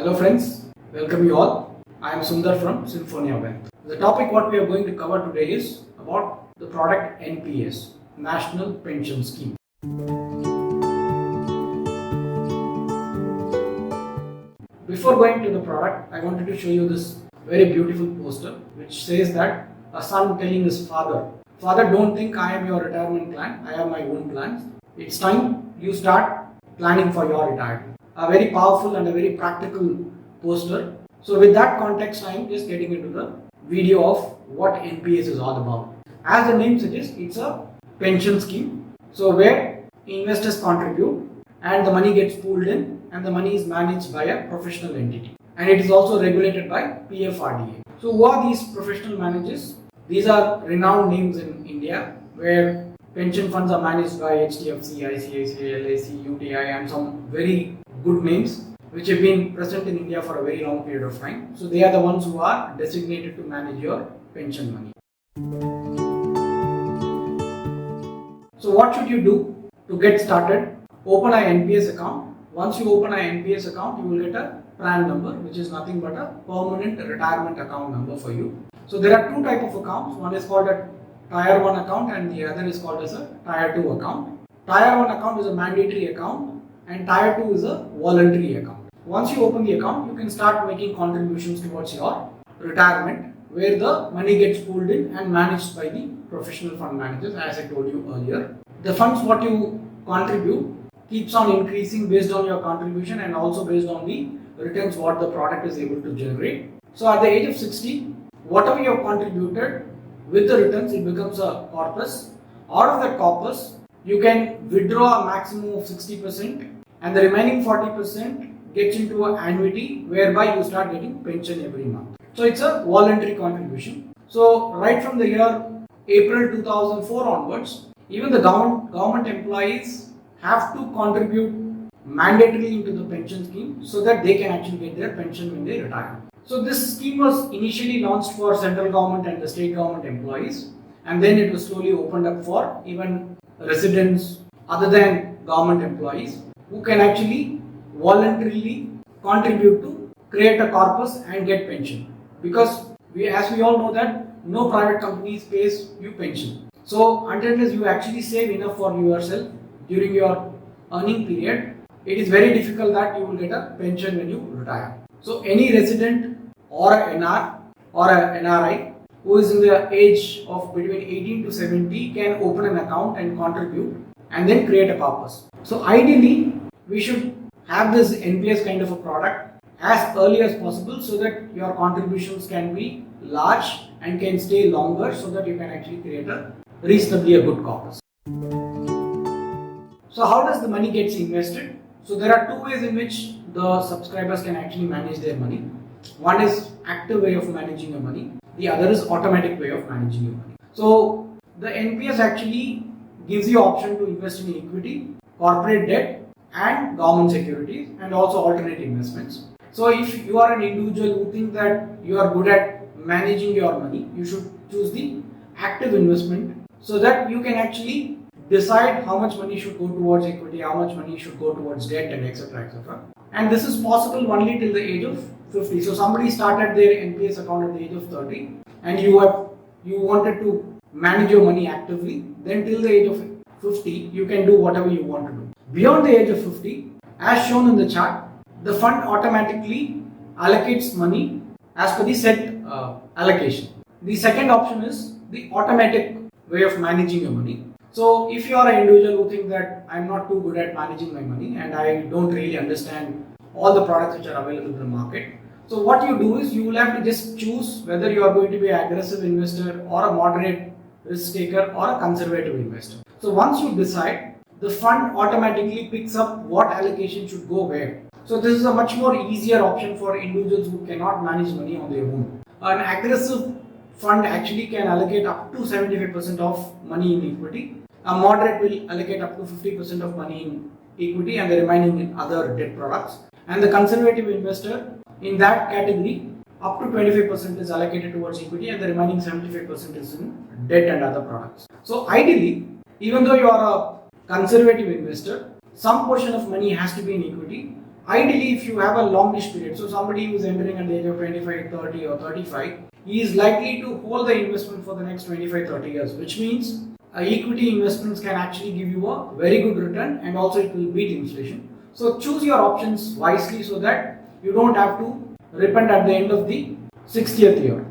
Hello friends, welcome you all. I am Sundar from Symphonia Wealth. The topic what we are going to cover today is about the product NPS, National Pension Scheme. Before going to the product, I wanted to show you this very beautiful poster which says that a son telling his father, "Father, don't think I am your retirement plan, I have my own plans. It's time you start planning for your retirement." A very powerful and a very practical poster. So with that context, I am just getting into the video of what NPS is all about. As the name suggests, it's a pension scheme. So where investors contribute and the money gets pooled in and the money is managed by a professional entity. And it is also regulated by PFRDA. So who are these professional managers? These are renowned names in India where pension funds are managed by HDFC, ICICI, LIC, UTI and some very good names which have been present in India for a very long period of time. So they are the ones who are designated to manage your pension money. So what should you do to get started? Open an NPS account. Once you open an NPS account, you will get a PRAN number, which is nothing but a permanent retirement account number for you. So there are two types of accounts. One is called a Tier 1 account and the other is called as a Tier 2 account. Tier 1 account is a mandatory account and Tier 2 is a voluntary account. Once you open the account, you can start making contributions towards your retirement where the money gets pooled in and managed by the professional fund managers, as I told you earlier. The funds what you contribute keeps on increasing based on your contribution and also based on the returns what the product is able to generate. So at the age of 60, whatever you have contributed with the returns, it becomes a corpus. Out of that corpus, you can withdraw a maximum of 60% and the remaining 40% gets into an annuity whereby you start getting pension every month. So it's a voluntary contribution. So right from the year April 2004 onwards, even the government employees have to contribute mandatorily into the pension scheme so that they can actually get their pension when they retire. So this scheme was initially launched for central government and the state government employees, and then it was slowly opened up for even residents other than government employees who can actually voluntarily contribute to create a corpus and get pension. Because as we all know that no private companies pays you pension. So until you actually save enough for yourself during your earning period, it is very difficult that you will get a pension when you retire. So any resident or an NR or an NRI who is in the age of between 18 to 70 can open an account and contribute and then create a corpus. So ideally, we should have this NPS kind of a product as early as possible so that your contributions can be large and can stay longer so that you can actually create a reasonably a good corpus. So how does the money gets invested? So there are two ways in which the subscribers can actually manage their money. One is active way of managing your money. The other is automatic way of managing your money. So the NPS actually gives you option to invest in equity, corporate debt and government securities and also alternate investments. So if you are an individual who think that you are good at managing your money, you should choose the active investment so that you can actually decide how much money should go towards equity, how much money should go towards debt and etc. etc. And this is possible only till the age of 50. So somebody started their NPS account at the age of 30 and you wanted to manage your money actively, then till the age of 50 you can do whatever you want to do. Beyond the age of 50, as shown in the chart, the fund automatically allocates money as per the set allocation. The second option is the automatic way of managing your money. So if you are an individual who think that I'm not too good at managing my money and I don't really understand all the products which are available in the market, so what you do is you will have to just choose whether you are going to be an aggressive investor or a moderate risk taker or a conservative investor. So once you decide, the fund automatically picks up what allocation should go where. So this is a much more easier option for individuals who cannot manage money on their own. An aggressive fund actually can allocate up to 75% of money in equity. A moderate will allocate up to 50% of money in equity and the remaining in other debt products. And the conservative investor in that category, up to 25% is allocated towards equity and the remaining 75% is in debt and other products. So ideally, even though you are a conservative investor, some portion of money has to be in equity ideally if you have a longish period, so somebody who is entering at the age of 25, 30 or 35, he is likely to hold the investment for the next 25, 30 years, which means equity investments can actually give you a very good return and also it will beat inflation. So choose your options wisely so that you don't have to repent at the end of the 60th year.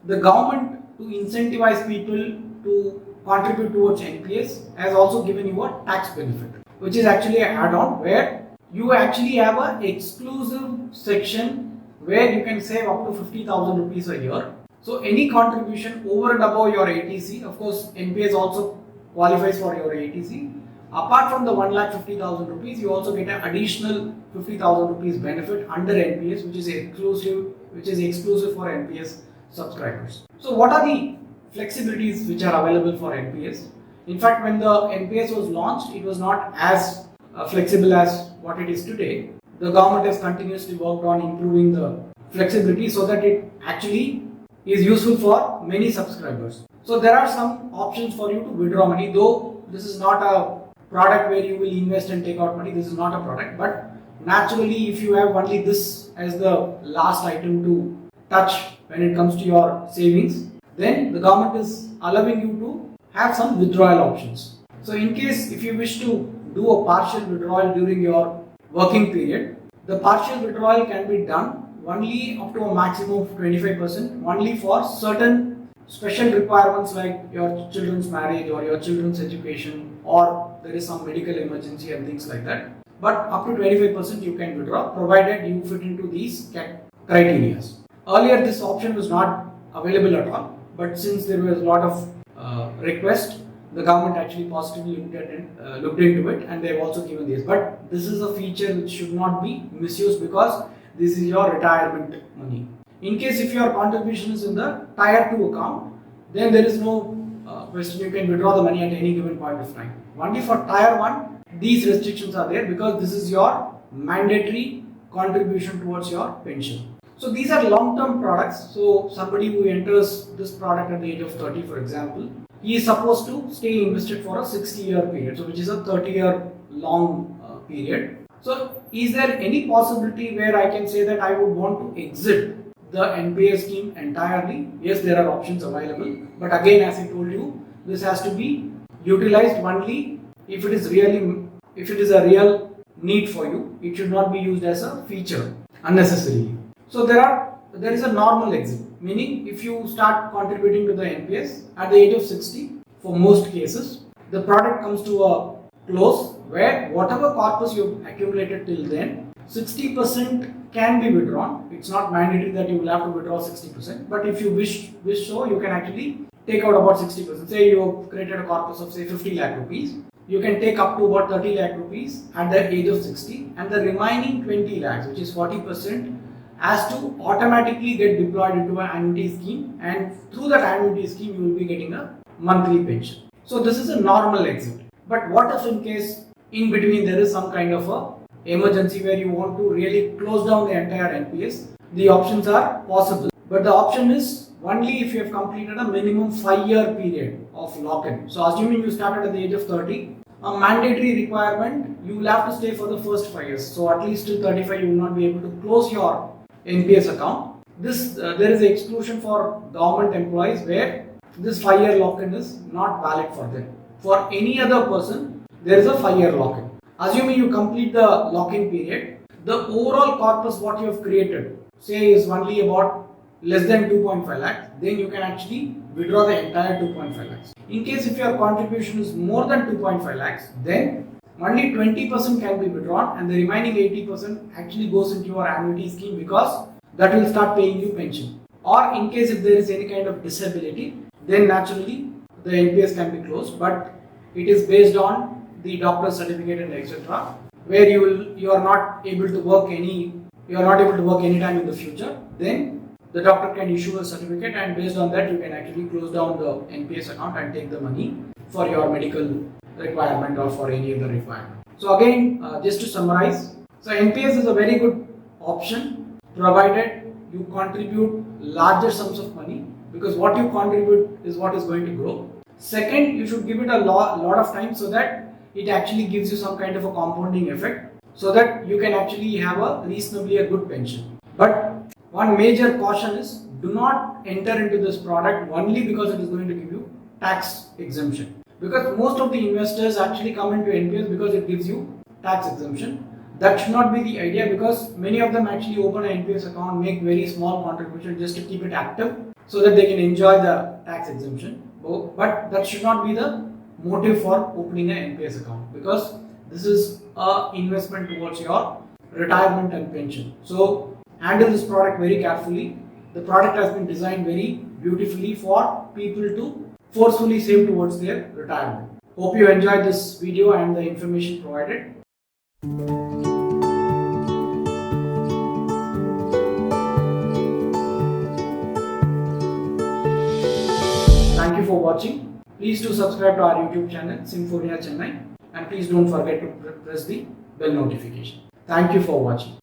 The government, to incentivize people to contribute towards NPS, has also given you a tax benefit, which is actually an add-on where you actually have an exclusive section where you can save up to 50,000 rupees a year. So any contribution over and above your ATC, of course NPS also qualifies for your ATC. Apart from the 1,50,000 rupees, you also get an additional 50,000 rupees benefit under NPS, which is exclusive for NPS subscribers. So what are the flexibilities which are available for NPS? In fact, when the NPS was launched, it was not as flexible as what it is today. The government has continuously worked on improving the flexibility so that it actually is useful for many subscribers. So there are some options for you to withdraw money, though this is not a product where you will invest and take out money. This is not a product, but naturally if you have only this as the last item to touch when it comes to your savings, then the government is allowing you to have some withdrawal options. So in case if you wish to do a partial withdrawal during your working period, the partial withdrawal can be done only up to a maximum of 25%, only for certain special requirements like your children's marriage or your children's education, or there is some medical emergency and things like that. But up to 25% you can withdraw provided you fit into these criteria. Earlier this option was not available at all, but since there was a lot of request, the government actually positively looked into it and they have also given this. But this is a feature which should not be misused because this is your retirement money. In case if your contribution is in the Tier 2 account, then there is no question, you can withdraw the money at any given point of time. Only for Tier 1, these restrictions are there because this is your mandatory contribution towards your pension. So these are long-term products. So somebody who enters this product at the age of 30, for example, he is supposed to stay invested for a 60-year period, so which is a 30-year long period. So is there any possibility where I can say that I would want to exit the NPS scheme entirely? Yes, there are options available, but again, as I told you, this has to be utilized only if it is a real need for you. It should not be used as a feature unnecessarily. So there is a normal exit, meaning if you start contributing to the NPS at the age of 60, for most cases, the product comes to a close where whatever corpus you have accumulated till then, 60% can be withdrawn. It's not mandatory that you will have to withdraw 60%, but if you wish so, you can actually take out about 60%. Say you have created a corpus of say 50 lakh rupees, you can take up to about 30 lakh rupees at the age of 60, and the remaining 20 lakhs, which is 40%, has to automatically get deployed into an annuity scheme, and through that annuity scheme you will be getting a monthly pension. So this is a normal exit. But what if in case in between there is some kind of a emergency where you want to really close down the entire NPS? The options are possible, but the option is only if you have completed a minimum 5-year period of lock-in. So assuming you started at the age of 30, a mandatory requirement, you will have to stay for the first 5 years. So at least till 35 you will not be able to close your NPS account. There is an exclusion for government employees where this 5-year lock-in is not valid for them. For any other person, there is a 5-year lock-in. Assuming you complete the lock-in period, the overall corpus what you have created, say is only about less than 2.5 lakhs, then you can actually withdraw the entire 2.5 lakhs. In case if your contribution is more than 2.5 lakhs, then only 20% can be withdrawn and the remaining 80% actually goes into your annuity scheme because that will start paying you pension. Or in case if there is any kind of disability, then naturally the NPS can be closed, but it is based on the doctor's certificate and etc. where you are not able to work anytime in the future, then the doctor can issue a certificate and based on that you can actually close down the NPS account and take the money for your medical requirement or for any other requirement. So again, just to summarize, so NPS is a very good option provided you contribute larger sums of money, because what you contribute is what is going to grow. Second, you should give it a lot of time so that it actually gives you some kind of a compounding effect so that you can actually have a reasonably a good pension. But one major caution is do not enter into this product only because it is going to give you tax exemption. Because most of the investors actually come into NPS because it gives you tax exemption. That should not be the idea, because many of them actually open an NPS account, make very small contribution just to keep it active so that they can enjoy the tax exemption. But that should not be the motive for opening an NPS account, because this is an investment towards your retirement and pension. So handle this product very carefully. The product has been designed very beautifully for people to forcefully save towards their retirement. Hope you enjoyed this video and the information provided. Thank you for watching. Please do subscribe to our YouTube channel Symphonia Chennai, and please don't forget to press the bell notification. Thank you for watching.